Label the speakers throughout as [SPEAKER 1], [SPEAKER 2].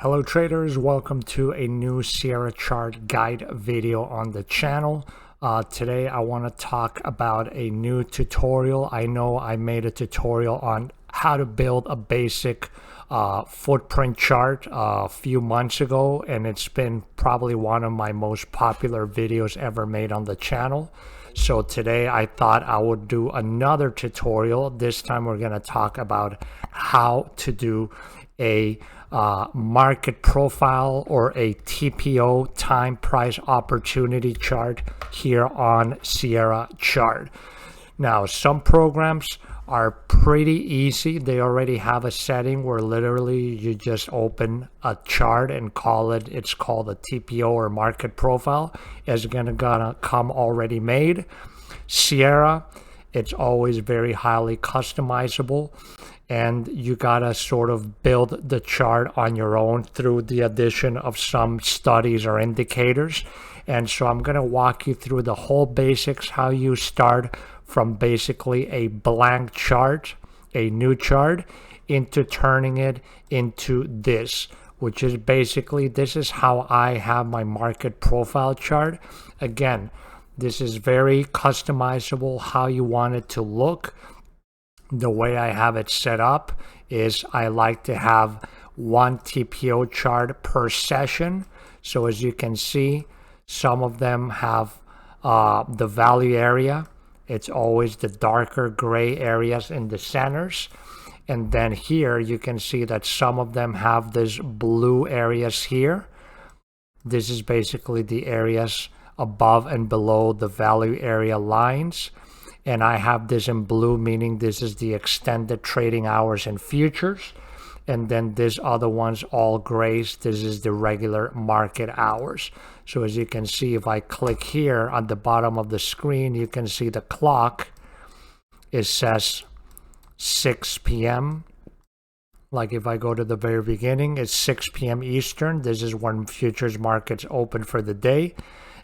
[SPEAKER 1] Hello traders, welcome to a new Sierra chart guide video on the channel. Today I want to talk about a new tutorial. I know I made a tutorial on how to build a basic footprint chart a few months ago, and it's been probably one of my most popular videos ever made on the channel. So today I thought I would do another tutorial. This time we're going to talk about how to do a market profile or a TPO, time price opportunity chart here on Sierra chart. Now some programs are pretty easy. They already have a setting where literally you just open a chart and it's called a TPO or market profile. It's gonna come already made. Sierra, it's always very highly customizable, and you gotta sort of build the chart on your own through the addition of some studies or indicators. And so I'm gonna walk you through the whole basics, how you start from basically a blank chart, a new chart, into turning it into this, which is basically, this is how I have my market profile chart. Again, this is very customizable how you want it to look. The way I have it set up is I like to have one TPO chart per session. So as you can see, some of them have the value area. It's always the darker gray areas in the centers. And then here you can see that some of them have this blue areas here. This is basically the areas above and below the value area lines. And I have this in blue, meaning this is the extended trading hours in futures. And then this other one's all grays. This is the regular market hours. So as you can see, if I click here on the bottom of the screen, you can see the clock. It says 6 p.m. Like if I go to the very beginning, it's 6 p.m. Eastern. This is when futures markets open for the day.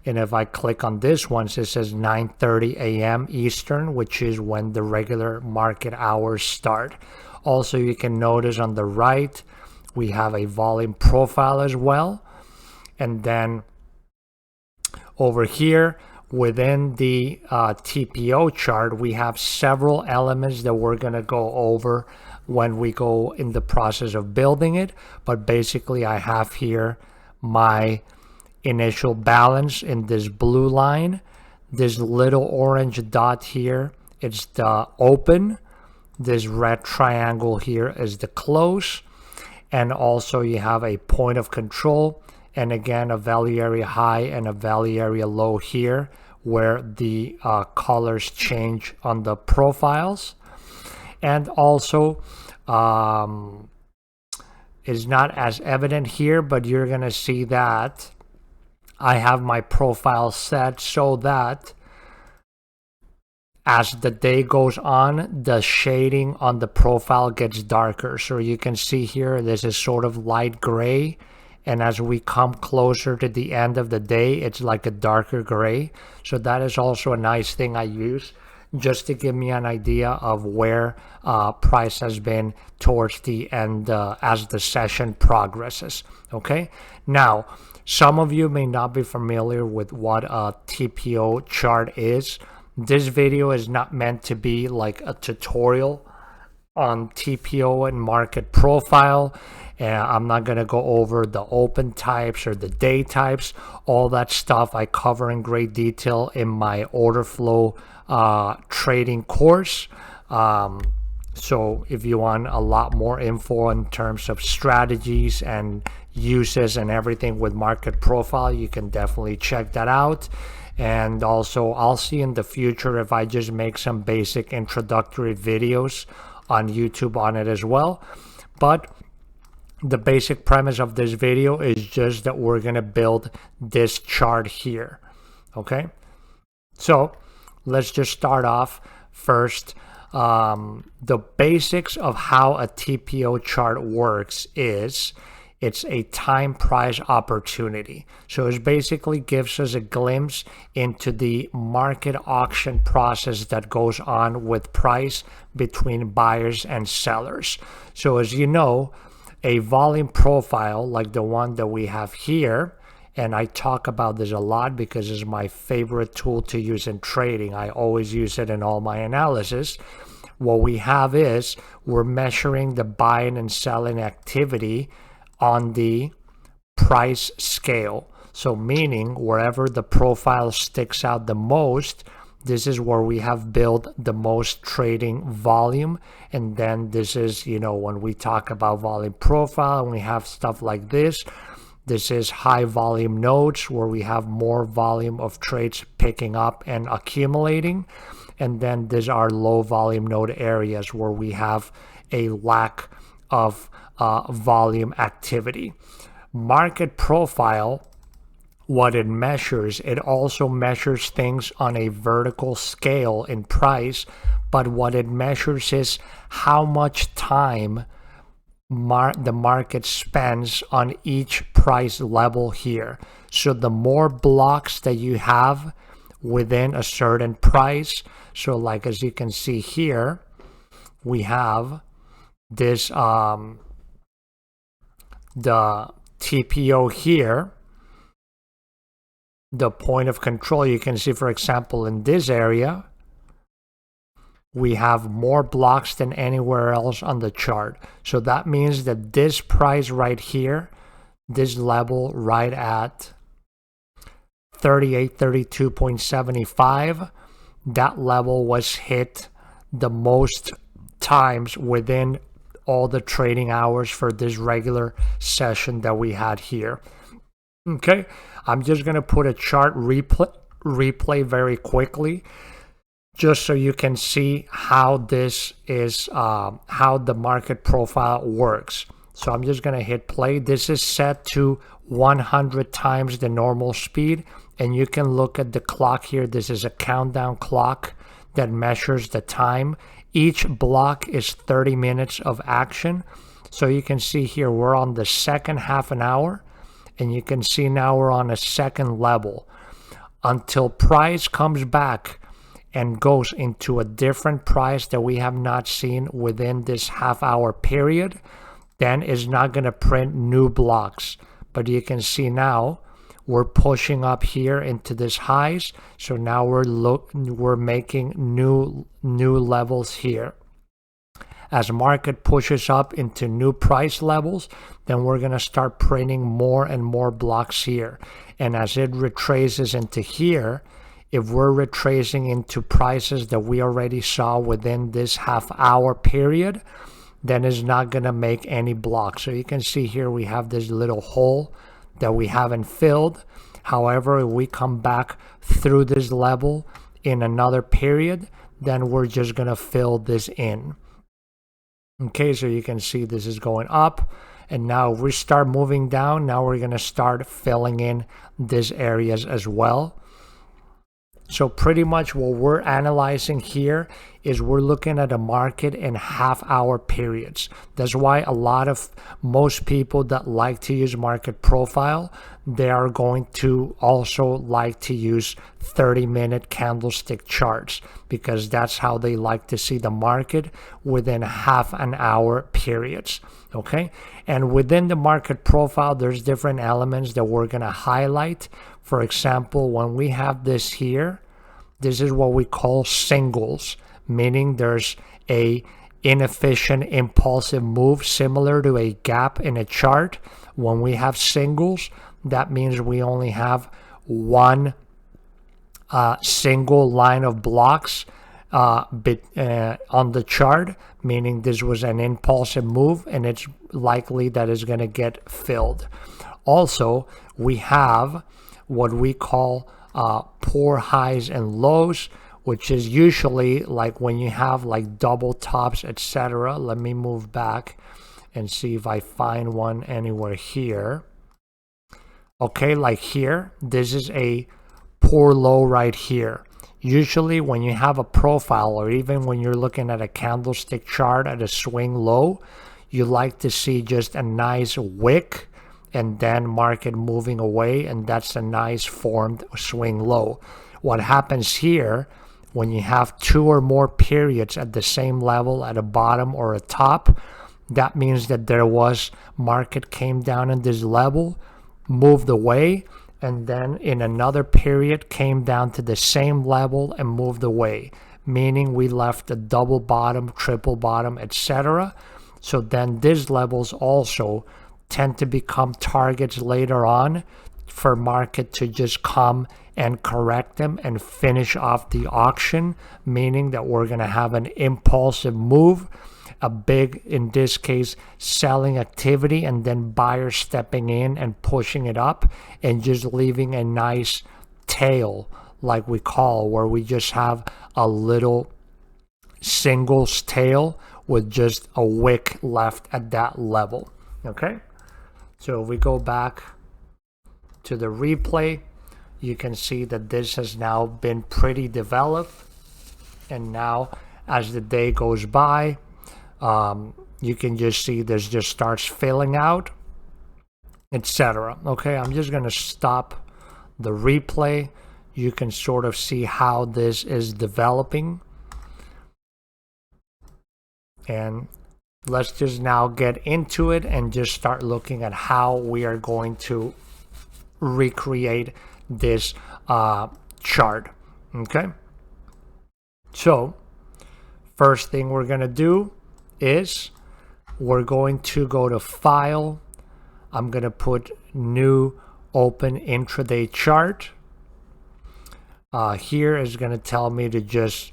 [SPEAKER 1] And if I click on this one, it says 9:30 a.m. Eastern, which is when the regular market hours start. Also, you can notice on the right, we have a volume profile as well. And then over here, within the TPO chart, we have several elements that we're going to go over when we go in the process of building it. But basically, I have here my initial balance in this blue line. This little orange dot here, it's the open. This red triangle here is the close. And also you have a point of control, and again a value area high and a value area low here, where the colors change on the profiles. And also is not as evident here, but you're gonna see that I have my profile set so that as the day goes on, the shading on the profile gets darker. So you can see here, this is sort of light gray. And as we come closer to the end of the day, it's like a darker gray. So that is also a nice thing I use just to give me an idea of where price has been towards the end as the session progresses. Okay, now some of you may not be familiar with what a TPO chart is. This video is not meant to be like a tutorial on TPO and market profile. I'm not going to go over the open types or the day types. All that stuff I cover in great detail in my order flow trading course. So if you want a lot more info in terms of strategies and uses and everything with market profile, you can definitely check that out. And also I'll see in the future if I just make some basic introductory videos on YouTube on it as well. But the basic premise of this video is just that we're going to build this chart here. Okay, so let's just start off first. The basics of how a TPO chart works is it's a time price opportunity. So it basically gives us a glimpse into the market auction process that goes on with price between buyers and sellers. So as you know, a volume profile like the one that we have here, and I talk about this a lot because it's my favorite tool to use in trading. I always use it in all my analysis. What we have is we're measuring the buying and selling activity on the price scale. So meaning wherever the profile sticks out the most, this is where we have built the most trading volume. And then this is, you know, when we talk about volume profile and we have stuff like this, this is high volume nodes where we have more volume of trades picking up and accumulating. And then these are low volume node areas where we have a lack of volume activity. Market profile, what it measures, it also measures things on a vertical scale in price, but what it measures is how much time the market spends on each price level here. So the more blocks that you have within a certain price, so like as you can see here, we have this the TPO here, the point of control. You can see, for example, in this area, we have more blocks than anywhere else on the chart. So that means that this price right here, this level right at 3832.75, that level was hit the most times within all the trading hours for this regular session that we had here. Okay, I'm just going to put a chart replay very quickly, just so you can see how this is, how the market profile works. So I'm just going to hit play. This is set to 100 times the normal speed, and you can look at the clock here. This is a countdown clock that measures the time. Each block is 30 minutes of action. So you can see here we're on the second half an hour, and you can see now we're on a second level. Until price comes back and goes into a different price that we have not seen within this half-hour period, then it's not going to print new blocks. But you can see now we're pushing up here into this highs, so now we're making new levels here. As market pushes up into new price levels, then we're going to start printing more and more blocks here. And as it retraces into here, if we're retracing into prices that we already saw within this half-hour period, then it's not going to make any blocks. So you can see here we have this little hole that we haven't filled. However, if we come back through this level in another period, then we're just going to fill this in. Okay, so you can see this is going up, and now we start moving down. Now we're going to start filling in these areas as well. So pretty much what we're analyzing here is we're looking at a market in half-hour periods. That's why most people that like to use market profile, they are going to also like to use 30-minute candlestick charts, because that's how they like to see the market within half an hour periods. Okay, and within the market profile, there's different elements that we're going to highlight. For example, when we have this here, this is what we call singles, meaning there's a inefficient impulsive move similar to a gap in a chart. When we have singles, that means we only have one single line of blocks on the chart, meaning this was an impulsive move and it's likely that it's going to get filled. Also, we have what we call poor highs and lows, which is usually like when you have like double tops, etc. Let me move back and see if I find one anywhere here. Okay, like here, this is a poor low right here. Usually when you have a profile, or even when you're looking at a candlestick chart at a swing low, you like to see just a nice wick and then market moving away, and that's a nice formed swing low. What happens here, when you have two or more periods at the same level at a bottom or a top, that means that there was market came down in this level, moved away, and then in another period came down to the same level and moved away, meaning we left a double bottom, triple bottom, etc. So then these levels also tend to become targets later on for market to just come and correct them and finish off the auction, meaning that we're going to have an impulsive move, a big, in this case, selling activity, and then buyers stepping in and pushing it up and just leaving a nice tail, like we call, where we just have a little singles tail with just a wick left at that level. Okay, so if we go back to the replay, you can see that this has now been pretty developed, and now as the day goes by, you can just see this just starts filling out, etc. Okay, I'm just going to stop the replay. You can sort of see how this is developing, and let's just now get into it and just start looking at how we are going to recreate this chart. Okay, so first thing we're going to do is we're going to go to File. I'm going to put New Open Intraday Chart. Here is going to tell me to just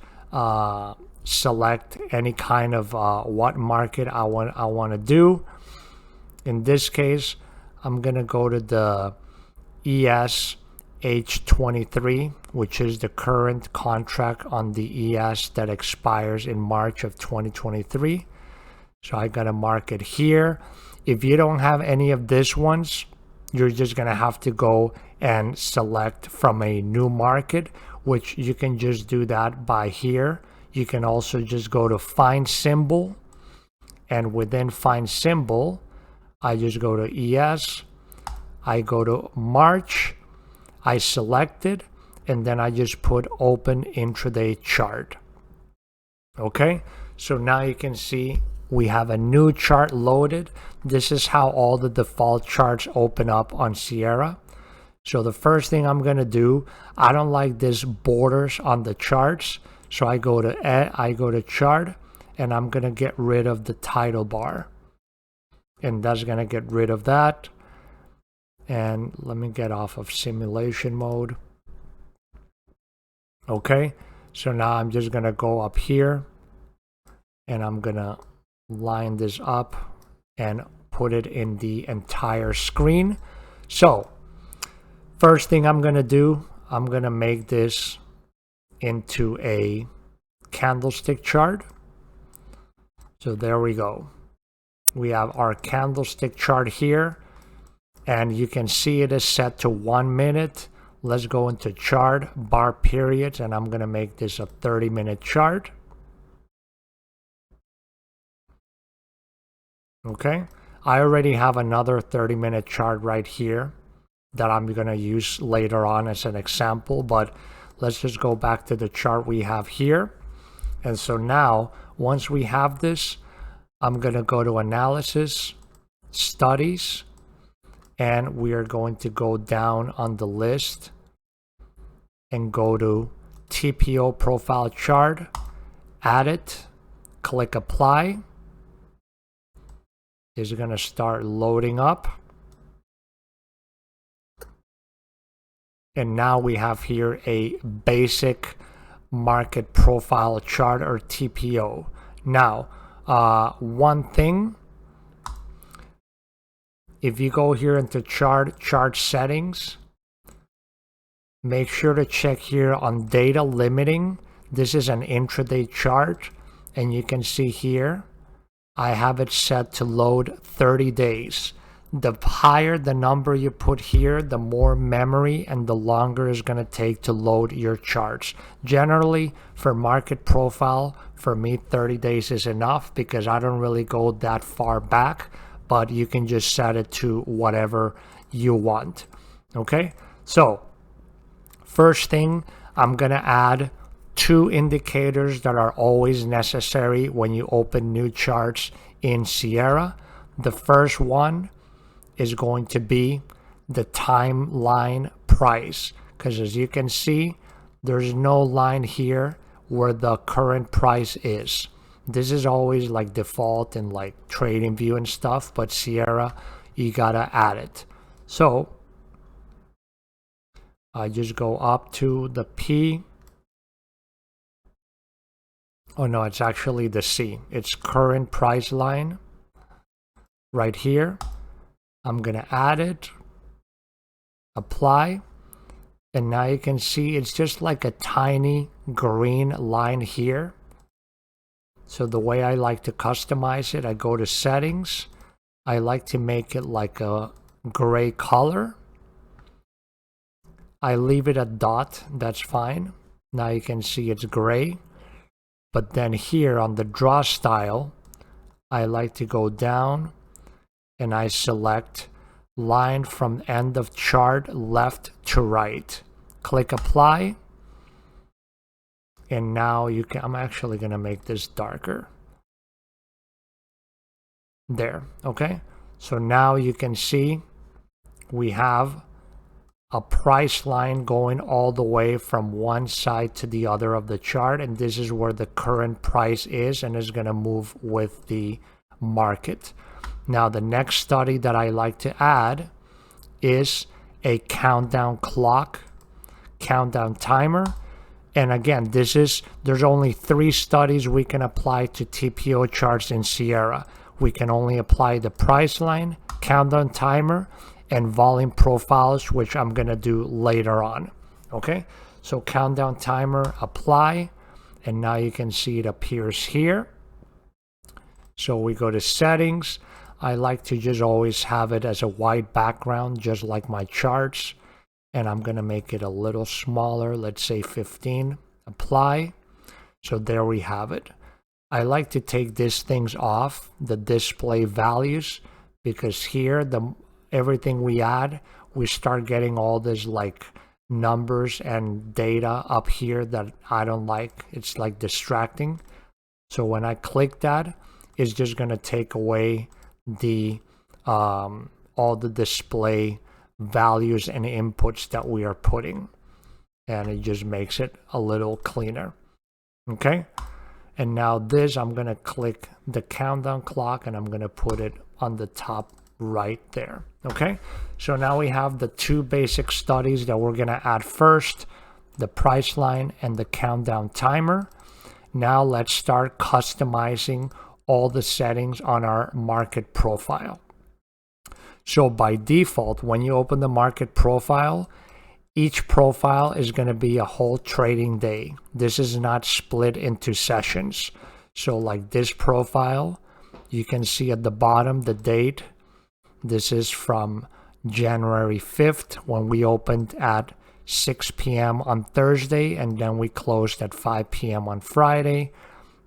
[SPEAKER 1] select any kind of what market I want to do. In this case, I'm going to go to the ES-H23, which is the current contract on the ES that expires in March of 2023. So I got to mark it here. If you don't have any of these ones, you're just going to have to go and select from a new market, which you can just do that by here. You can also just go to Find Symbol, and within Find Symbol, I just go to ES, I go to March, I select it, and then I just put Open Intraday Chart. Okay, so now you can see we have a new chart loaded. This is how all the default charts open up on Sierra. So the first thing I'm going to do, I don't like this borders on the charts. So I go to Chart, and I'm going to get rid of the title bar. And that's going to get rid of that. And let me get off of simulation mode. Okay, so now I'm just going to go up here, and I'm going to line this up and put it in the entire screen. So first thing I'm going to do, I'm going to make this into a candlestick chart. So there we go. We have our candlestick chart here, and you can see it is set to 1 minute. Let's go into chart, bar periods, and I'm going to make this a 30-minute chart. Okay, I already have another 30-minute chart right here that I'm going to use later on as an example, but let's just go back to the chart we have here. And so now, once we have this, I'm going to go to Analysis, Studies, and we are going to go down on the list and go to TPO Profile Chart, add it, click Apply. Is going to start loading up. And now we have here a basic market profile chart, or TPO. Now, one thing, if you go here into chart settings, make sure to check here on data limiting. This is an intraday chart, and you can see here I have it set to load 30 days. The higher the number you put here, the more memory and the longer it's going to take to load your charts. Generally, for market profile, for me, 30 days is enough because I don't really go that far back, but you can just set it to whatever you want. Okay, so first thing, I'm going to add 2 indicators that are always necessary when you open new charts in Sierra. The first one is going to be the timeline price, because as you can see, there's no line here where the current price is. This is always like default in like TradingView and stuff, but Sierra, you gotta add it. So I just go up to the P. Oh no, it's actually the C. It's current price line right here. I'm gonna add it, apply, and now you can see it's just like a tiny green line here. So the way I like to customize it, I go to settings. I like to make it like a gray color. I leave it at dot, that's fine. Now you can see it's gray. But then here on the draw style, I like to go down and I select line from end of chart left to right. Click apply. And now you can, I'm actually going to make this darker. There, okay? So now you can see we have a price line going all the way from one side to the other of the chart, and this is where the current price is and is going to move with the market. Now the next study that I like to add is a countdown clock, countdown timer. And again, there's only 3 studies we can apply to TPO charts in Sierra. We can only apply the price line, countdown timer, and volume profiles, which I'm gonna do later on. Okay, so countdown timer, apply, and now you can see it appears here. So we go to settings. I like to just always have it as a white background, just like my charts. And I'm gonna make it a little smaller, let's say 15, apply. So there we have it. I like to take these things off, the display values, because here, everything we add, we start getting all this like numbers and data up here that I don't like. It's like distracting. So when I click that, it's just gonna take away the all the display values and inputs that we are putting, and it just makes it a little cleaner. Okay, and now this, I'm gonna click the countdown clock and I'm gonna put it on the top right there. Okay, so now we have the 2 basic studies that we're gonna add first, the price line and the countdown timer. Now let's start customizing all the settings on our market profile. So by default, when you open the market profile, each profile is going to be a whole trading day. This is not split into sessions. So like this profile, you can see at the bottom the date. This is from January 5th when we opened at 6 p.m. on Thursday, and then we closed at 5 p.m. on Friday.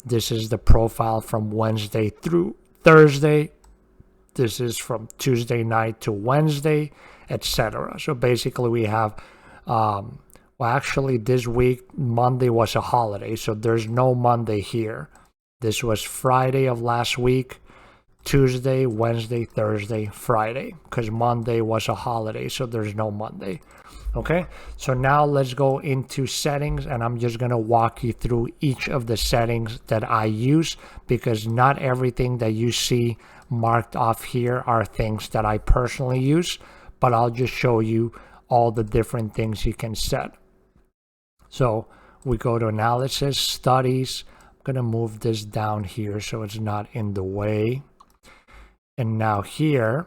[SPEAKER 1] This is the profile from Wednesday through Thursday. This is from Tuesday night to Wednesday, etc. So basically we have, well actually this week, Monday was a holiday, so there's no Monday here. This was Friday of last week, Tuesday, Wednesday, Thursday, Friday, because Monday was a holiday, so there's no Monday. Okay, so now let's go into settings, and I'm just going to walk you through each of the settings that I use, because not everything that you see marked off here are things that I personally use, but I'll just show you all the different things you can set. So we go to analysis, studies. I'm going to move this down here so it's not in the way. And now here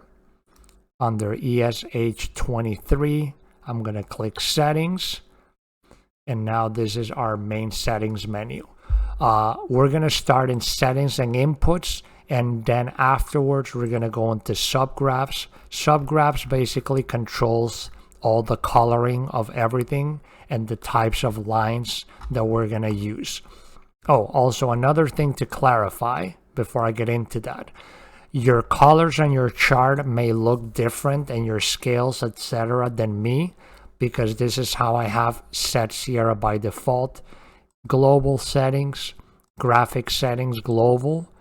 [SPEAKER 1] under ESH23, I'm going to click settings. And now this is our main settings menu. We're going to start in settings and inputs. And then afterwards, we're going to go into subgraphs. Subgraphs basically controls all the coloring of everything and the types of lines that we're going to use. Oh, also another thing to clarify before I get into that. Your colors on your chart may look different and your scales, etc. than me, because this is how I have set Sierra by default. Global settings, graphic settings, global.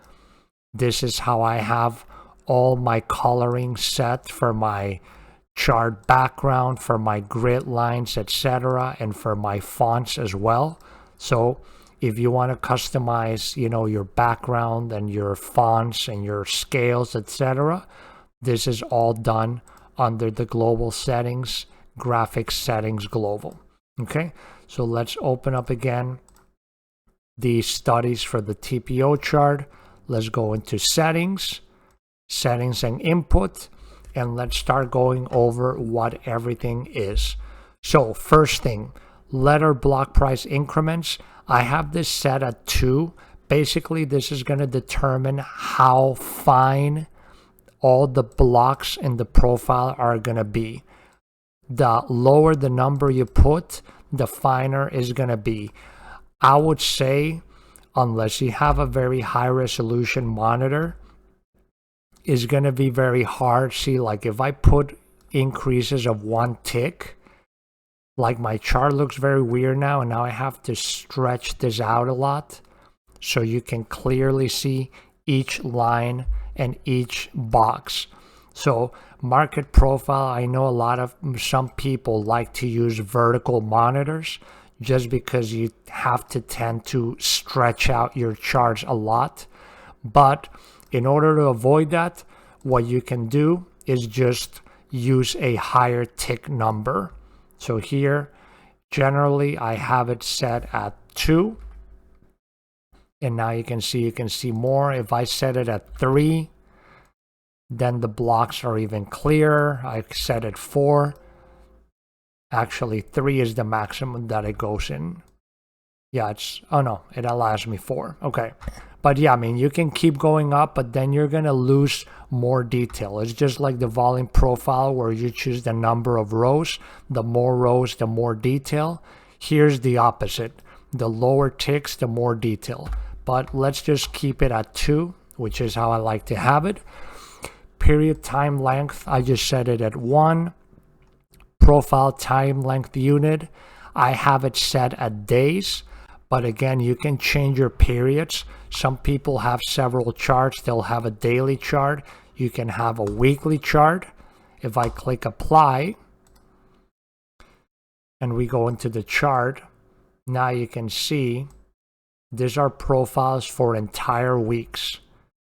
[SPEAKER 1] This is how I have all my coloring set for my chart background, for my grid lines, etc., and for my fonts as well. So if you want to customize, your background and your fonts and your scales, etc., this is all done under the global settings, graphics settings global. Okay, so let's open up again the studies for the TPO chart. Let's go into settings and input, and let's start going over what everything is. So first thing, letter block price increments. I have this set at 2. Basically, this is going to determine how fine all the blocks in the profile are going to be. The lower the number you put, the finer is going to be. I would say, unless you have a very high resolution monitor, is going to be very hard. See, like if I put increases of 1 tick, like my chart looks very weird now, and now I have to stretch this out a lot so you can clearly see each line and each box. So market profile, I know some people like to use vertical monitors just because you have to tend to stretch out your charts a lot. But in order to avoid that, what you can do is just use a higher tick number. So here, generally, I have it set at 2. And now you can see more. If I set it at 3, then the blocks are even clearer. I set it 4. Actually, 3 is the maximum that it goes in. Yeah, it allows me 4. Okay. But yeah, I mean, you can keep going up, but then you're going to lose more detail. It's just like the volume profile where you choose the number of rows. The more rows, the more detail. Here's the opposite. The lower ticks, the more detail. But let's just keep it at 2, which is how I like to have it. Period time length, I just set it at 1. Profile time length unit, I have it set at days. But again, you can change your periods. Some people have several charts. They'll have a daily chart. You can have a weekly chart. If I click apply and we go into the chart, now you can see these are profiles for entire weeks.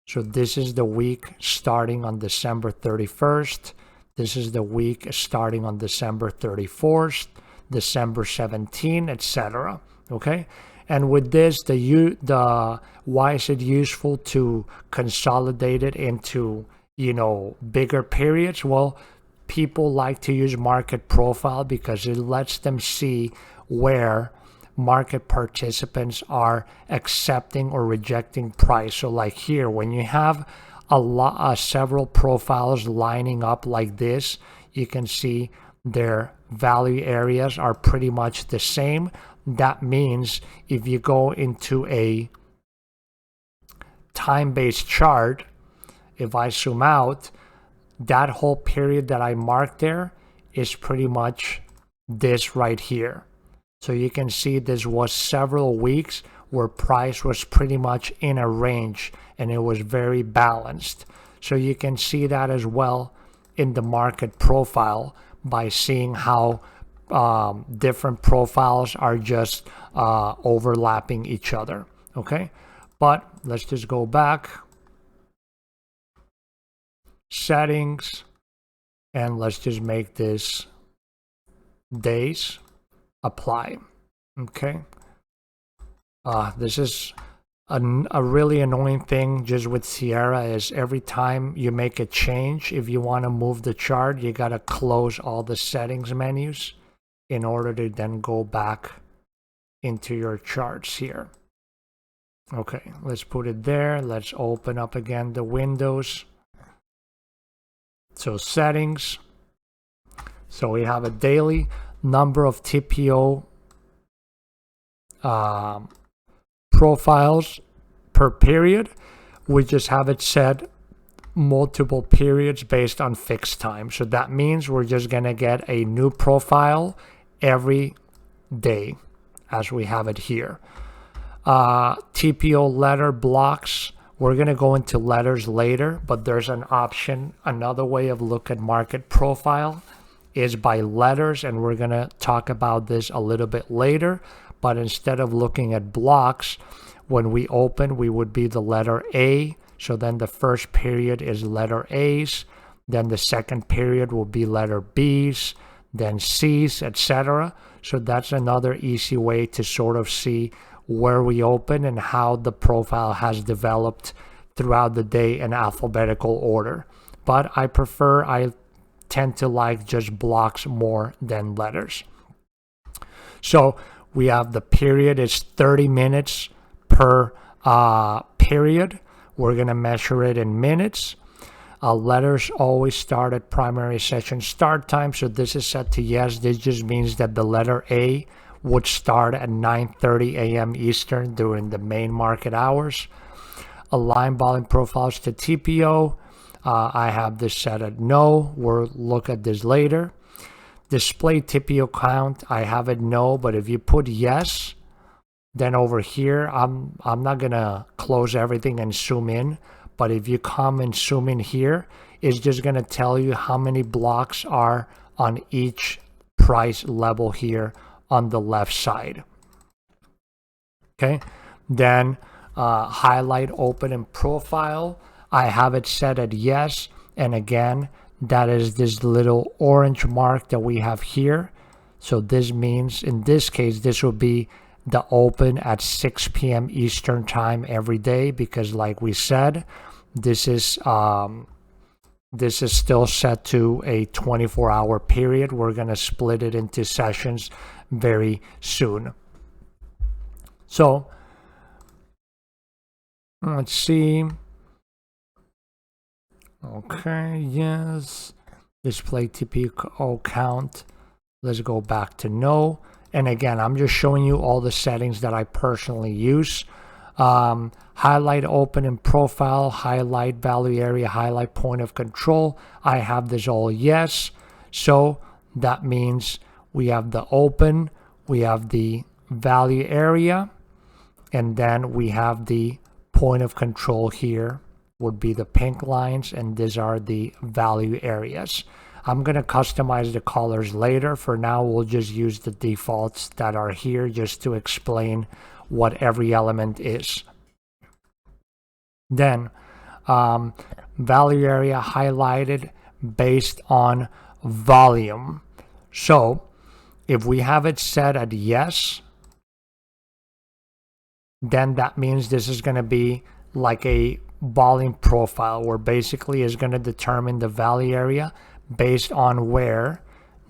[SPEAKER 1] So this is the week starting on December 31st. This is the week starting on December 31st, December 17, etc. Okay, and with this, why is it useful to consolidate it into bigger periods? Well, people like to use market profile because it lets them see where market participants are accepting or rejecting price. So like here, when you have several profiles lining up like this, you can see their value areas are pretty much the same. That means if you go into a time-based chart, if I zoom out, that whole period that I marked there is pretty much this right here. So you can see this was several weeks where price was pretty much in a range and it was very balanced. So you can see that as well in the market profile by seeing how different profiles are just overlapping each other. Okay, but let's just go back, settings, and let's just make this days, apply. Okay, this is a really annoying thing just with Sierra is every time you make a change, if you want to move the chart, you got to close all the settings menus in order to then go back into your charts here. Okay, let's put it there. Let's open up again the windows. So settings. So we have a daily number of TPO profiles per period. We just have it set multiple periods based on fixed time. So that means we're just going to get a new profile every day as we have it here. TPO letter blocks, We're going to go into letters later, but there's an option. Another way of look at market profile is by letters, and we're going to talk about this a little bit later. But instead of looking at blocks, when we open, we would be the letter A. So then the first period is letter A's. Then the second period will be letter B's, then C's, etc. So that's another easy way to sort of see where we open and how the profile has developed throughout the day in alphabetical order. But I tend to like just blocks more than letters. So we have the period is 30 minutes per period. We're going to measure it in minutes. Letters always start at primary session start time, so this is set to yes. This just means that the letter A would start at 9:30 a.m. Eastern during the main market hours. Align volume profiles to TPO. I have this set at no. We'll look at this later. Display TPO count. I have it no, but if you put yes, then over here, I'm not gonna close everything and zoom in. But if you come and zoom in here, it's just going to tell you how many blocks are on each price level here on the left side. Okay, then highlight open and profile. I have it set at yes, and again, that is this little orange mark that we have here. So this means in this case, this will be the open at 6 p.m. Eastern time every day, because like we said, this is still set to a 24-hour period. We're going to split it into sessions very soon. So let's see. Okay, yes. Display TPO count. Let's go back to no. And again, I'm just showing you all the settings that I personally use. Highlight open and profile, highlight value area, highlight point of control. I have this all yes. So that means we have the open, we have the value area, and then we have the point of control here would be the pink lines, and these are the value areas. I'm going to customize the colors later. For now, we'll just use the defaults that are here just to explain what every element is. Then, value area highlighted based on volume. So, if we have it set at yes, then that means this is going to be like a volume profile, where basically is going to determine the value area based on where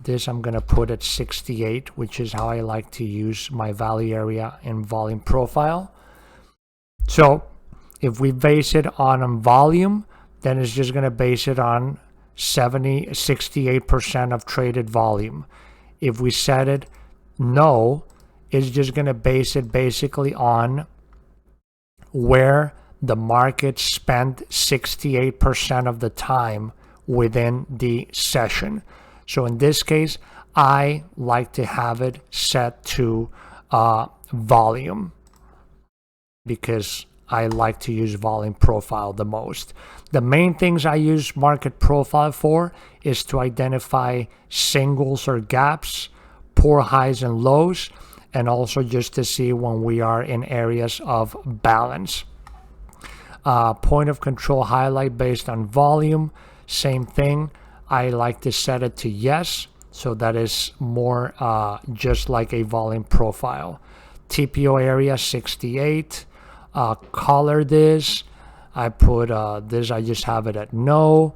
[SPEAKER 1] this I'm going to put at 68, which is how I like to use my value area in volume profile. So if we base it on volume, then it's just going to base it on 68% of traded volume. If we set it no, it's just going to base it basically on where the market spent 68% of the time within the session. So in this case, I like to have it set to volume, because I like to use volume profile the most. The main things I use market profile for is to identify singles or gaps, poor highs and lows, and also just to see when we are in areas of balance. Point of control highlight based on volume, same thing. I like to set it to yes, so that is more just like a volume profile. TPO area 68. Color this. I put this, I just have it at no.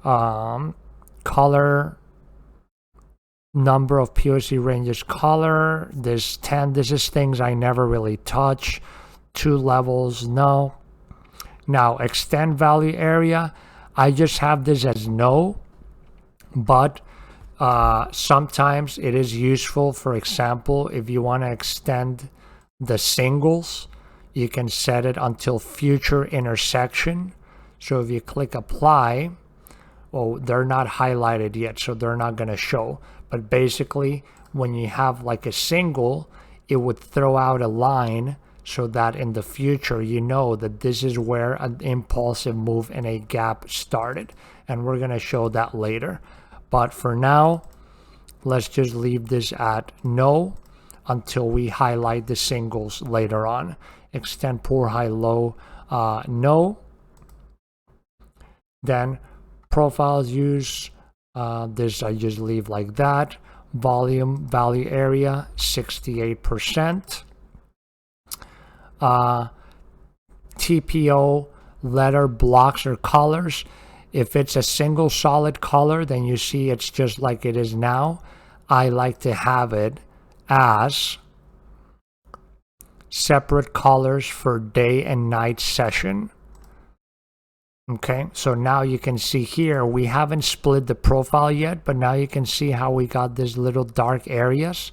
[SPEAKER 1] Color, number of POC ranges, color. There's 10. This is things I never really touch. 2 levels, no. Now, extend value area. I just have this as no, but sometimes it is useful. For example, if you want to extend the singles, you can set it until future intersection. So if you click apply, well, they're not highlighted yet, so they're not going to show. But basically, when you have like a single, it would throw out a line so that in the future you know that this is where an impulsive move and a gap started. And we're going to show that later. But for now, let's just leave this at no until we highlight the singles later on. Extend poor high low, no. Then profiles use this, I just leave like that. Volume value area 68%. TPO letter blocks or colors. If it's a single solid color, then you see it's just like it is now. I like to have it as separate colors for day and night session. Okay, so now you can see here, we haven't split the profile yet, but now you can see how we got these little dark areas.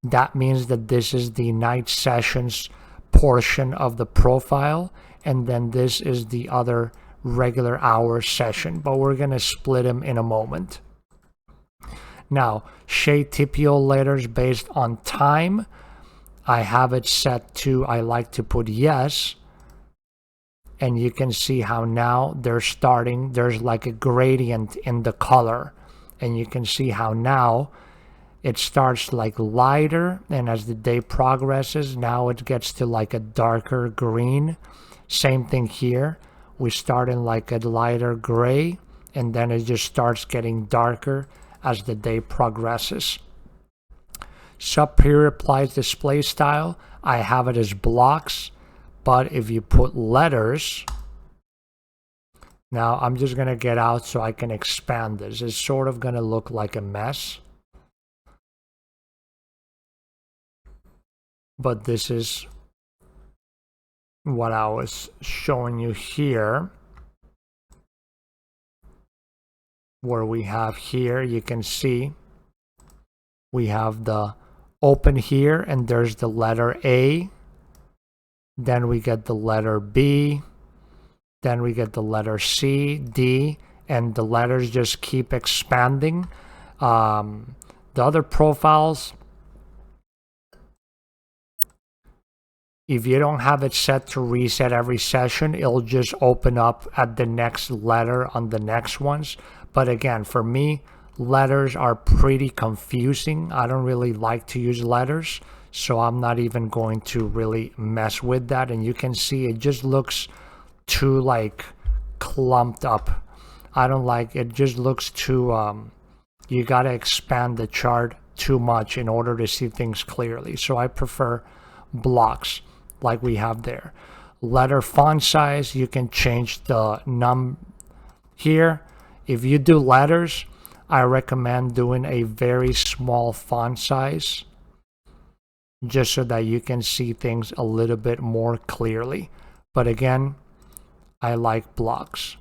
[SPEAKER 1] That means that this is the night sessions portion of the profile, and then this is the other regular hour session, but we're going to split them in a moment. Now, shade TPO letters based on time. I have it set to, I like to put yes. And you can see how now there's like a gradient in the color. And you can see how now it starts like lighter, and as the day progresses, now it gets to like a darker green. Same thing here. We start in like a lighter gray, and then it just starts getting darker as the day progresses. Sub-period applies display style. I have it as blocks. But if you put letters, now I'm just going to get out so I can expand this. It's sort of going to look like a mess. But this is what I was showing you here. Where we have here, you can see we have the open here, and there's the letter A. Then we get the letter B, then we get the letter C, D, and the letters just keep expanding. The other profiles, if you don't have it set to reset every session, it'll just open up at the next letter on the next ones. But again, for me, letters are pretty confusing. I don't really like to use letters. So I'm not even going to really mess with that. And you can see it just looks too like clumped up. I don't like it. Just looks too, you got to expand the chart too much in order to see things clearly. So I prefer blocks like we have there. Letter font size, you can change the here. If you do letters, I recommend doing a very small font size, just so that you can see things a little bit more clearly. But again, I like blocks.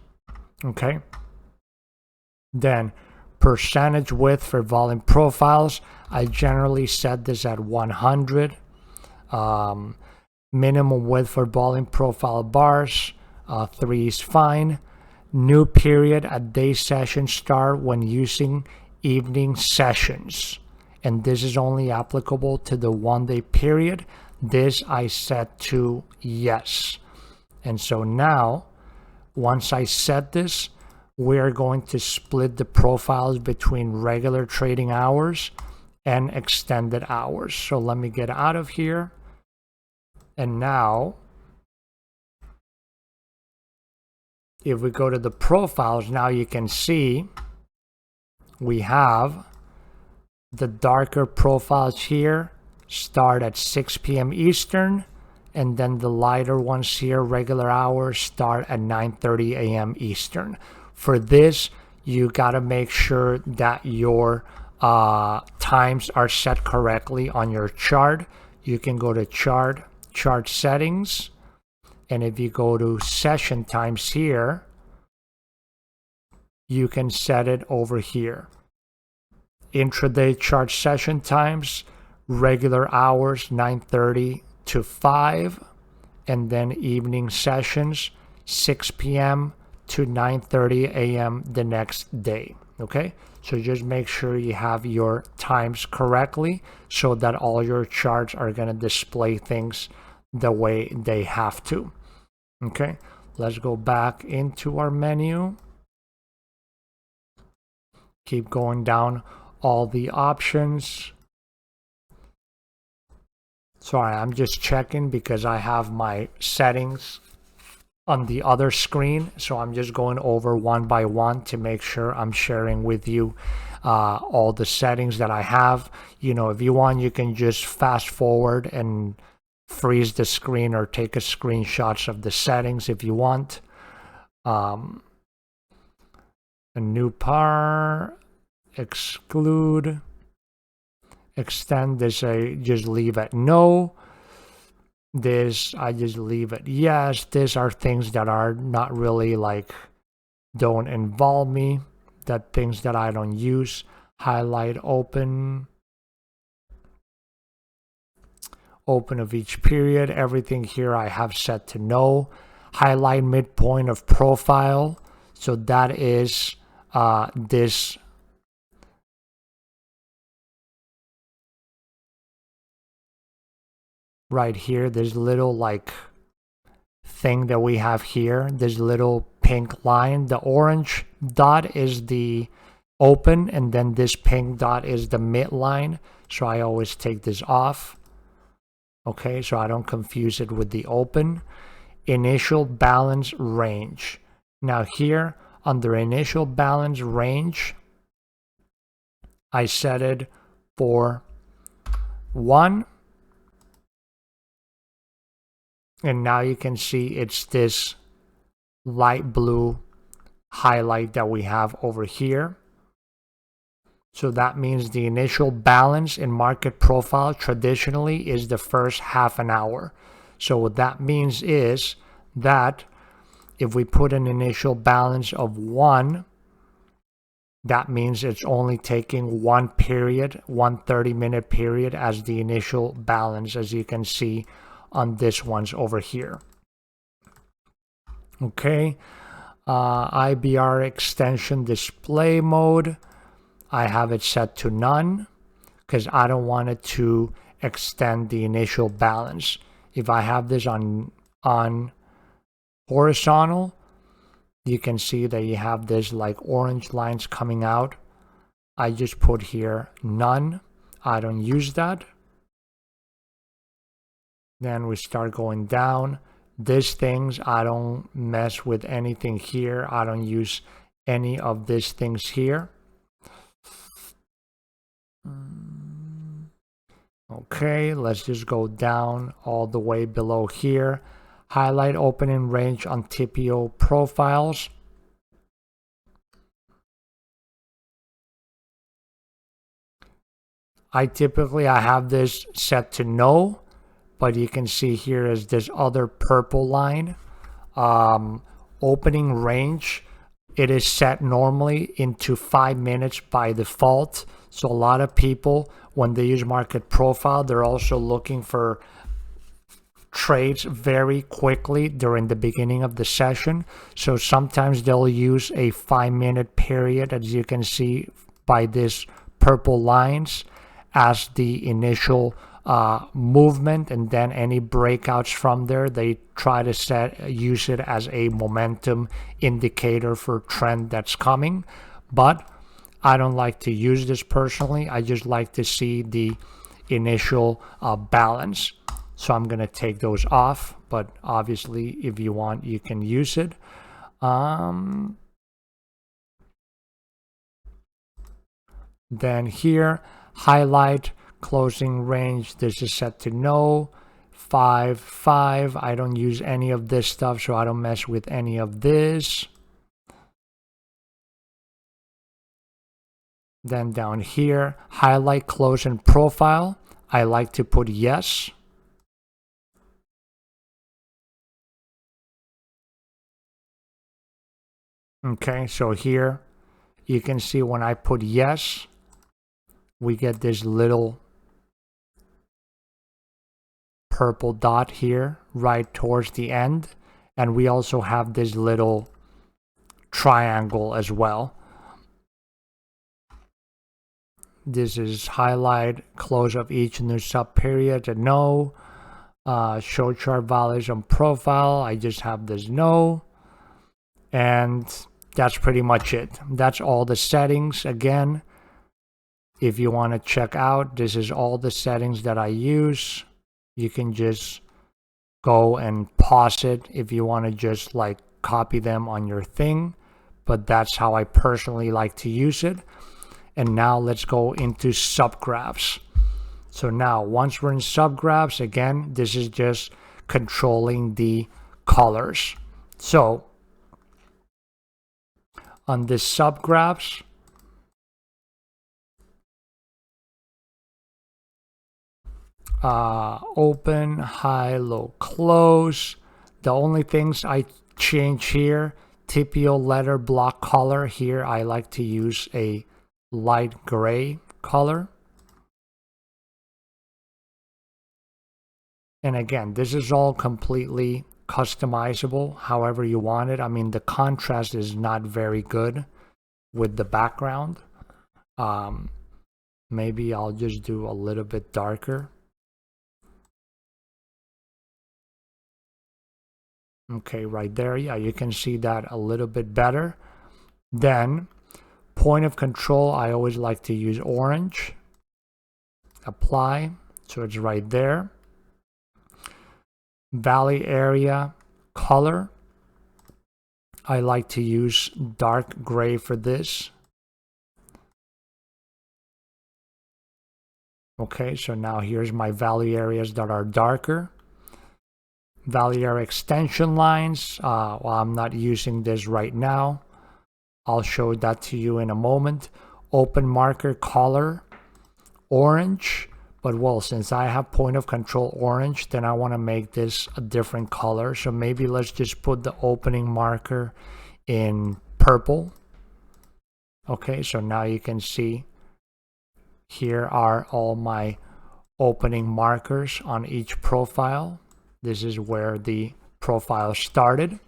[SPEAKER 1] Okay. Then percentage width for volume profiles. I generally set this at 100. Minimum width for volume profile bars, 3 is fine. New period at day session start when using evening sessions. And this is only applicable to the 1 day period. This I set to yes. And so now, once I set this, we're going to split the profiles between regular trading hours and extended hours. So let me get out of here. And now, if we go to the profiles, now you can see we have the darker profiles here start at 6 p.m. Eastern, and then the lighter ones here, regular hours, start at 9:30 a.m. Eastern. For this, you got to make sure that your times are set correctly on your chart. You can go to chart settings, and if you go to session times here, you can set it over here. Intraday chart session times, regular hours 9:30 to 5, and then evening sessions 6 p.m. to 9:30 a.m. the next day. Okay, so just make sure you have your times correctly so that all your charts are going to display things the way they have to. Okay, let's go back into our menu. Keep going down all the options. Sorry, I'm just checking because I have my settings on the other screen, so I'm just going over one by one to make sure I'm sharing with you all the settings that I have. You know, if you want, you can just fast forward and freeze the screen or take a screenshots of the settings if you want. A new par, exclude, extend this, I just leave it no. This I just leave it yes. These are things that are not really like, don't involve me, that things that I don't use. Highlight open of each period, everything here I have set to no. Highlight midpoint of profile, so that is this right here, this little like thing that we have here, this little pink line. The orange dot is the open, and then this pink dot is the midline, so I always take this off. Okay, so I don't confuse it with the open. Initial balance range. Now here under initial balance range, I set it for 1. And now you can see it's this light blue highlight that we have over here. So that means the initial balance in market profile traditionally is the first half an hour. So what that means is that if we put an initial balance of 1, that means it's only taking one period, 1 30-minute period as the initial balance, as you can see on this one's over here. Okay, IBR extension display mode, I have it set to none because I don't want it to extend the initial balance. If I have this on horizontal, you can see that you have this like orange lines coming out. I just put here none. I don't use that. Then we start going down. These things, I don't mess with anything here. I don't use any of these things here. Okay, let's just go down all the way below here. Highlight opening range on TPO profiles. I have this set to no, but you can see here is this other purple line. Opening range, it is set normally into 5 minutes by default. So a lot of people, when they use market profile, they're also looking for trades very quickly during the beginning of the session. So sometimes they'll use a 5-minute period, as you can see by these purple lines, as the initial movement, and then any breakouts from there, they try to use it as a momentum indicator for trend that's coming. But I don't like to use this personally. I just like to see the initial balance. So I'm going to take those off, but obviously if you want, you can use it. Then here, highlight closing range, this is set to no. 5, 5, I don't use any of this stuff, so I don't mess with any of this. Then down here, highlight close and profile, I like to put yes. Okay, so here you can see when I put yes, we get this little purple dot here right towards the end, and we also have this little triangle as well. This is highlight close of each new sub period to no. Show chart values on profile. I just have this no. And that's pretty much it. That's all the settings. Again, if you want to check out, this is all the settings that I use. You can just go and pause it if you want to just like copy them on your thing. But that's how I personally like to use it. And now let's go into subgraphs. So now once we're in subgraphs, again, this is just controlling the colors. So on this subgraphs, open, high, low, close. The only things I change here, TPO letter block color. Here I like to use a light gray color. And again, this is all completely customizable however you want it. I mean, the contrast is not very good with the background. Maybe I'll just do a little bit darker. Okay, right there. Yeah, you can see that a little bit better. Then, point of control, I always like to use orange. Apply, so it's right there. Valley area color, I like to use dark gray for this. Okay, so now here's my valley areas that are darker. Valley area extension lines, well, I'm not using this right now. I'll show that to you in a moment. Open marker color, orange. But well, since I have point of control orange, then I want to make this a different color. So maybe let's just put the opening marker in purple. Okay, so now you can see here are all my opening markers on each profile. This is where the profile started.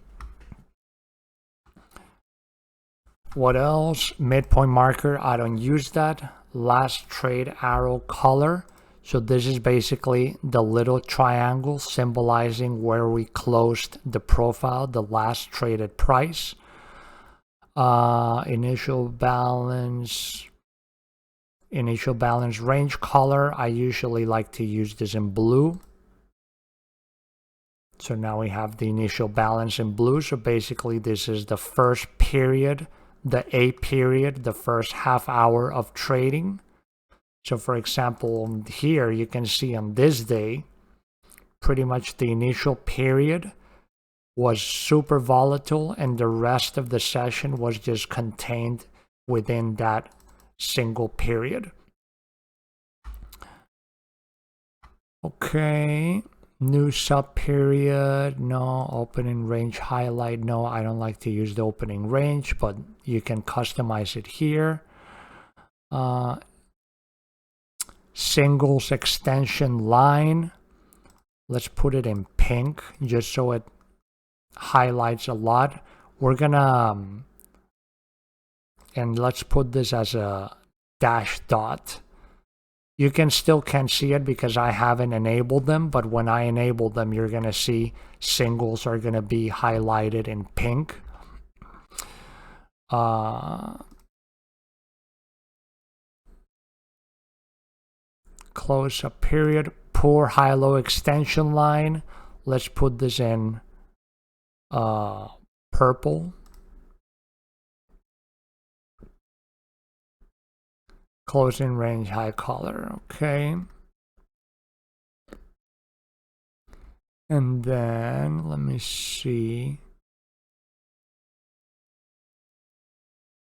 [SPEAKER 1] What else? Midpoint marker, I don't use that. Last trade arrow color. So this is basically the little triangle symbolizing where we closed the profile, the last traded price. Initial balance range color. I usually like to use this in blue. So now we have the initial balance in blue. So basically this is the first period, the A period, the first half hour of trading. So for example, here you can see on this day, pretty much the initial period was super volatile and the rest of the session was just contained within that single period. Okay, new sub period, no. Opening range highlight, no. I don't like to use the opening range, but you can customize it here. Singles extension line, let's put it in pink just so it highlights a lot. We're gonna and let's put this as a dash dot. You can't see it because I haven't enabled them, but when I enable them, you're gonna see singles are gonna be highlighted in pink. Close up period, poor high-low extension line. Let's put this in purple. Closing range high color, okay. And then let me see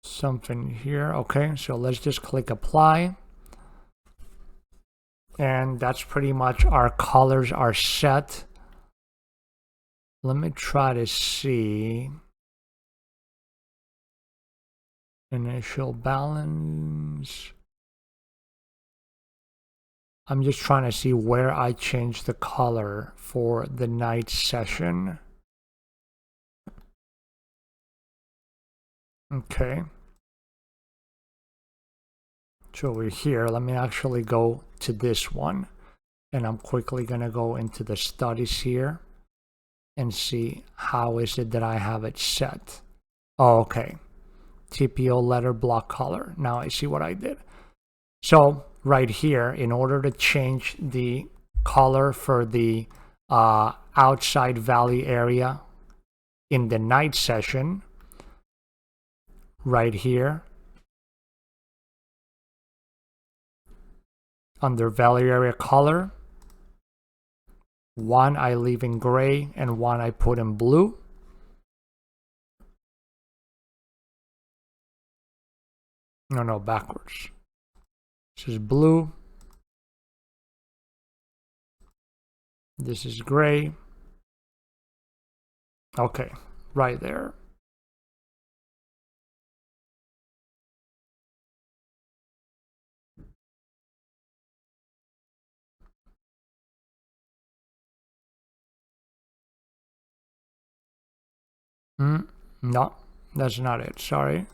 [SPEAKER 1] something here. Okay, so let's just click apply. And that's pretty much our colors are set. Let me try to see. Initial balance. I'm just trying to see where I change the color for the night session. Okay. So over here, let me actually go to this one. And I'm quickly going to go into the studies here and see how is it that I have it set. Oh, okay. TPO letter block color. Now I see what I did. So right here, in order to change the color for the outside value area in the night session, right here, under value area color, one I leave in gray and one I put in blue. No, backwards. This is blue. This is gray. Okay, right there. No, that's not it. Sorry.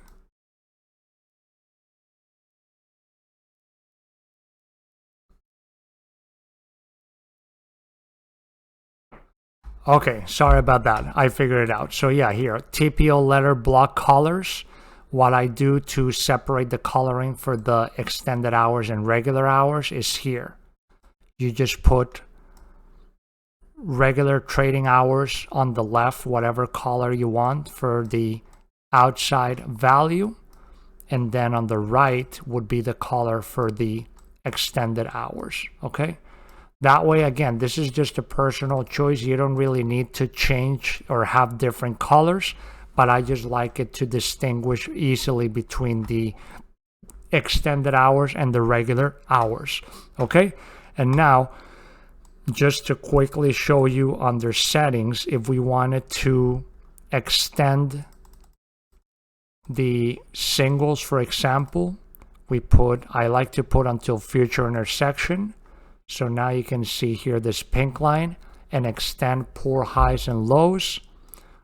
[SPEAKER 1] Okay, sorry about that. I figured it out. So yeah, here, TPO letter block colors. What I do to separate the coloring for the extended hours and regular hours is here. You just put regular trading hours on the left, whatever color you want for the outside value. And then on the right would be the color for the extended hours, okay? That way, again, this is just a personal choice. You don't really need to change or have different colors, but I just like it to distinguish easily between the extended hours and the regular hours, okay? And now, just to quickly show you under settings, if we wanted to extend the singles, for example, I like to put until future intersection. So now you can see here this pink line and extend poor highs and lows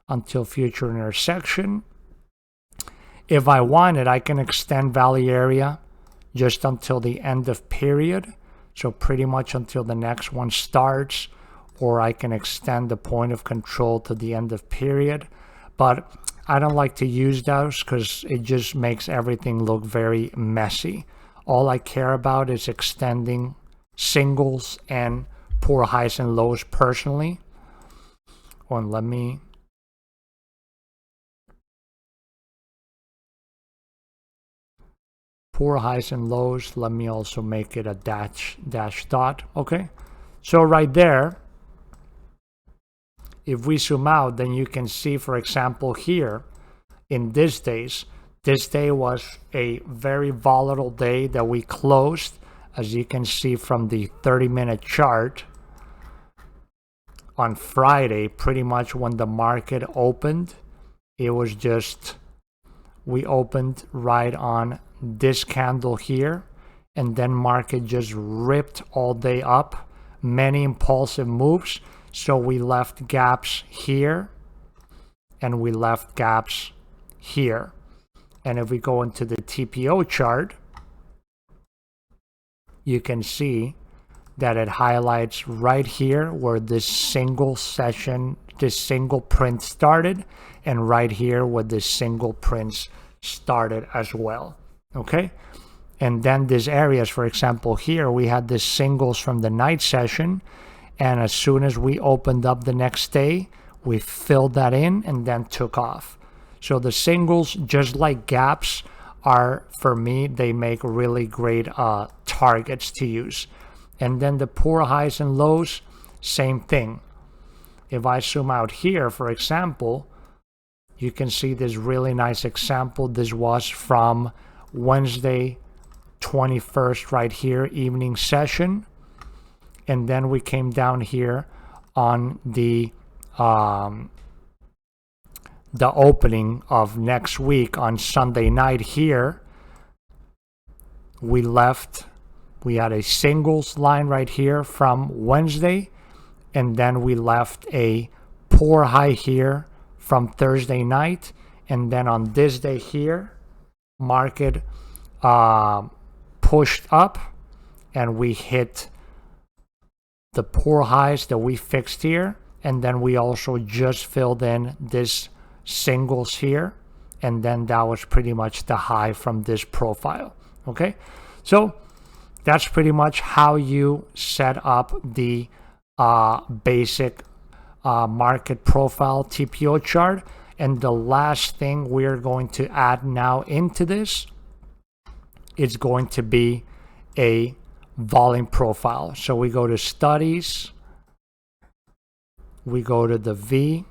[SPEAKER 1] until future intersection. If I wanted, I can extend value area just until the end of period. So pretty much until the next one starts, or I can extend the point of control to the end of period. But I don't like to use those because it just makes everything look very messy. All I care about is extending singles and poor highs and lows personally. And let me poor highs and lows, let me also make it a dash dot. Okay, so right there, if we zoom out, then you can see, for example, here in this day was a very volatile day that we closed, as you can see from the 30-minute chart. On Friday, pretty much when the market opened, it was just, we opened right on this candle here, and then market just ripped all day up, many impulsive moves. So we left gaps here and we left gaps here. And if we go into the TPO chart, you can see that it highlights right here where this single session, this single print started, and right here where this single print started as well. Okay, and then these areas, for example, here we had the singles from the night session, and as soon as we opened up the next day, we filled that in and then took off. So the singles, just like gaps, are, for me, they make really great targets to use. And then the poor highs and lows, same thing. If I zoom out here, for example, you can see this really nice example. This was from Wednesday 21st right here, evening session. And then we came down here on the opening of next week on Sunday night here. We had a singles line right here from Wednesday, and then we left a poor high here from Thursday night, and then on this day here, market pushed up and we hit the poor highs that we fixed here, and then we also just filled in this singles here, and then that was pretty much the high from this profile. Okay, so that's pretty much how you set up the basic market profile TPO chart. And the last thing we're going to add now into this is going to be a volume profile. So we go to studies, we go to the V,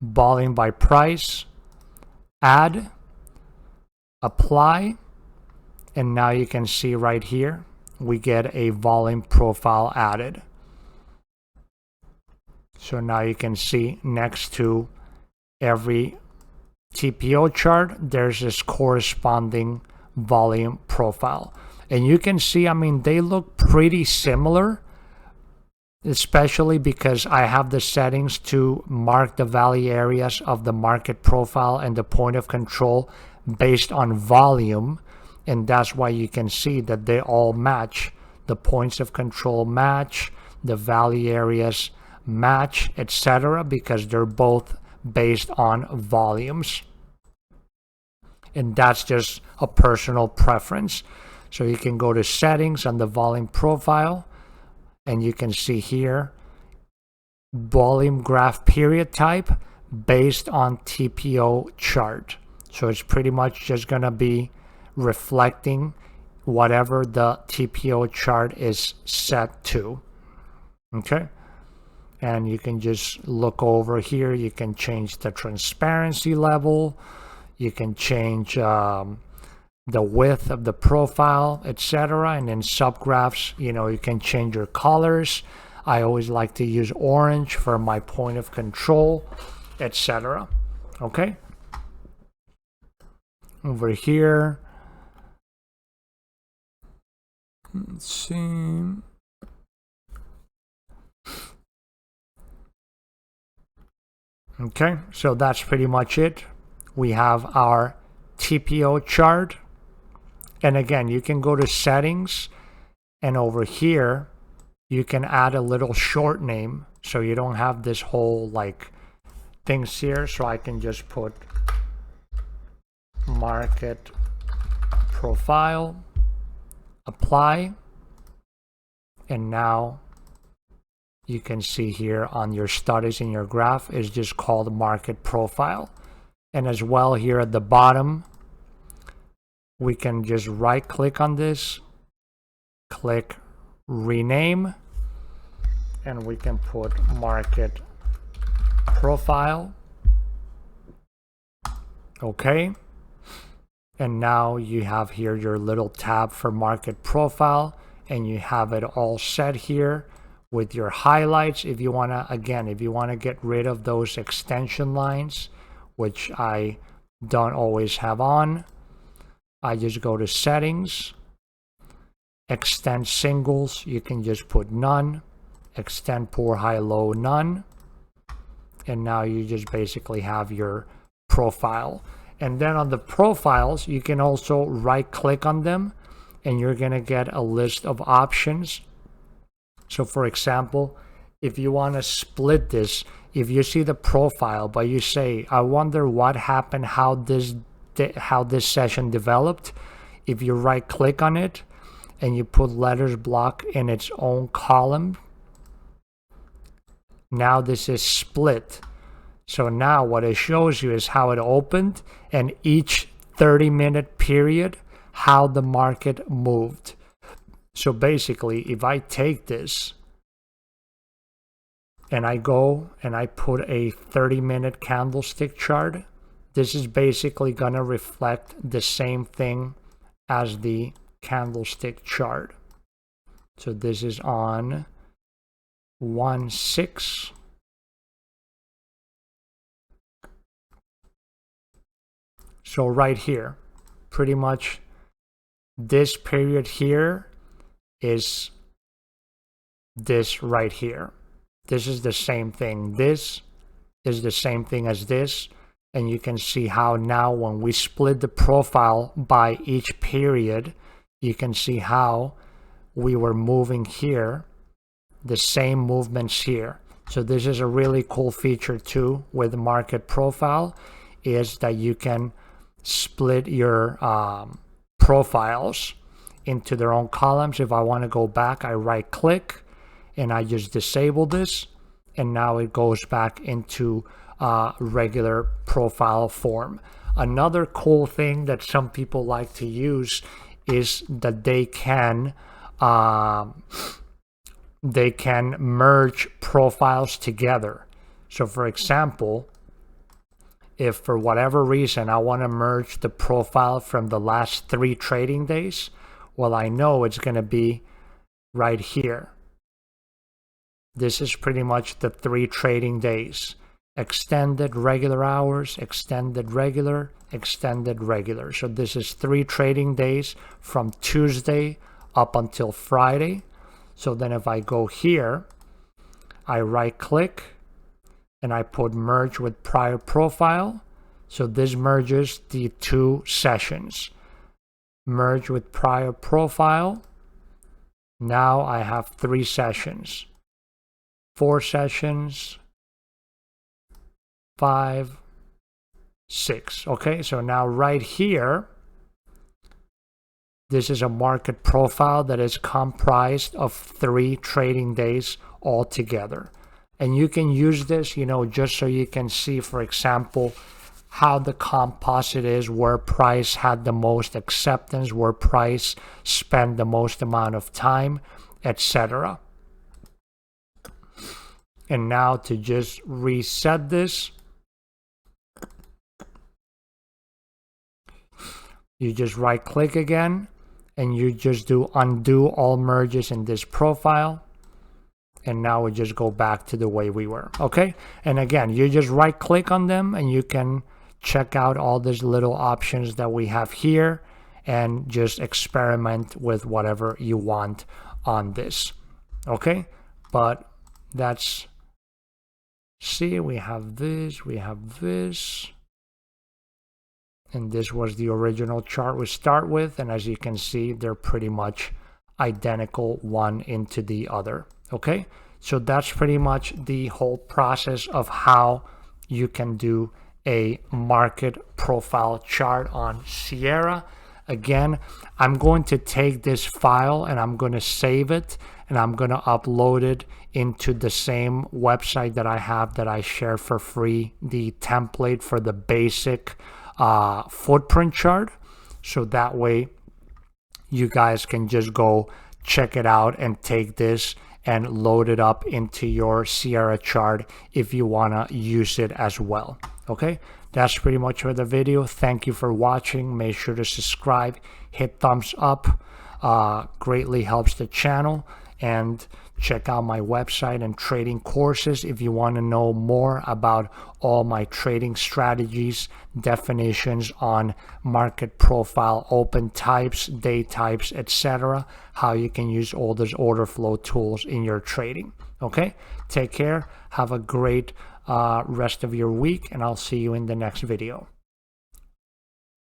[SPEAKER 1] volume by price, add, apply, and now you can see right here we get a volume profile added. So now you can see next to every TPO chart there's this corresponding volume profile, and you can see, I mean, they look pretty similar, especially because I have the settings to mark the value areas of the market profile and the point of control based on volume, and that's why you can see that they all match. The points of control match, the value areas match, etc., because they're both based on volumes. And that's just a personal preference. So you can go to settings on the volume profile, and you can see here volume graph period type based on TPO chart. So it's pretty much just going to be reflecting whatever the TPO chart is set to. Okay, and you can just look over here. You can change the transparency level, you can change the width of the profile, etc. And in subgraphs, you know, you can change your colors. I always like to use orange for my point of control, etc. Okay, over here, let's see. Okay, so that's pretty much it. We have our TPO chart, and again, you can go to settings, and over here you can add a little short name so you don't have this whole like things here. So I can just put market profile, apply, and now you can see here on your studies in your graph is just called market profile. And as well here at the bottom, we can just right click on this, click rename, and we can put market profile. Okay, and now you have here your little tab for market profile, and you have it all set here with your highlights. If you want to, again, if you want to get rid of those extension lines, which I don't always have on, I just go to settings, extend singles, you can just put none, extend poor, high, low, none, and now you just basically have your profile. And then on the profiles, you can also right click on them, and you're going to get a list of options. So for example, if you want to split this, if you see the profile but you say, I wonder what happened, how this session developed, if you right click on it and you put letters block in its own column, now this is split. So now what it shows you is how it opened and each 30-minute period how the market moved. So basically, if I take this and I go and I put a 30-minute candlestick chart, this is basically going to reflect the same thing as the candlestick chart. So this is on 1/6. So right here, pretty much this period here is this right here. This is the same thing. This is the same thing as this. And you can see how now when we split the profile by each period, you can see how we were moving here, the same movements here. So this is a really cool feature too with market profile, is that you can split your profiles into their own columns. If I want to go back, I right click and I just disable this, and now it goes back into regular profile form. Another cool thing that some people like to use is that they can merge profiles together. So for example, if for whatever reason I want to merge the profile from the last 3 trading days, well, I know it's going to be right here. This is pretty much the 3 trading days. Extended regular hours, extended regular, extended regular. So this is 3 trading days from Tuesday up until Friday. So then if I go here, I right click and I put merge with prior profile. So this merges the 2 sessions. Merge with prior profile. Now I have 3 sessions. 4 sessions. 5, 6. Okay, so now right here, this is a market profile that is comprised of 3 trading days altogether. And you can use this, just so you can see, for example, how the composite is, where price had the most acceptance, where price spent the most amount of time, etc. And now to just reset this, you just right click again and you just do undo all merges in this profile. And now we just go back to the way we were. Okay. And again, you just right click on them and you can check out all these little options that we have here and just experiment with whatever you want on this. Okay. But that's, see, we have this, and this was the original chart we start with, and as you can see, they're pretty much identical one into the other. Okay, so that's pretty much the whole process of how you can do a market profile chart on Sierra. Again, I'm going to take this file and I'm going to save it and I'm going to upload it into the same website that I have that I share for free, the template for the basic footprint chart. So that way you guys can just go check it out and take this and load it up into your Sierra chart if you want to use it as well. Okay, that's pretty much for the video. Thank you for watching. Make sure to subscribe, hit thumbs up, greatly helps the channel, and check out my website and trading courses if you want to know more about all my trading strategies, definitions on market profile, open types, day types, etc., how you can use all those order flow tools in your trading. Okay, take care, have a great rest of your week, and I'll see you in the next video.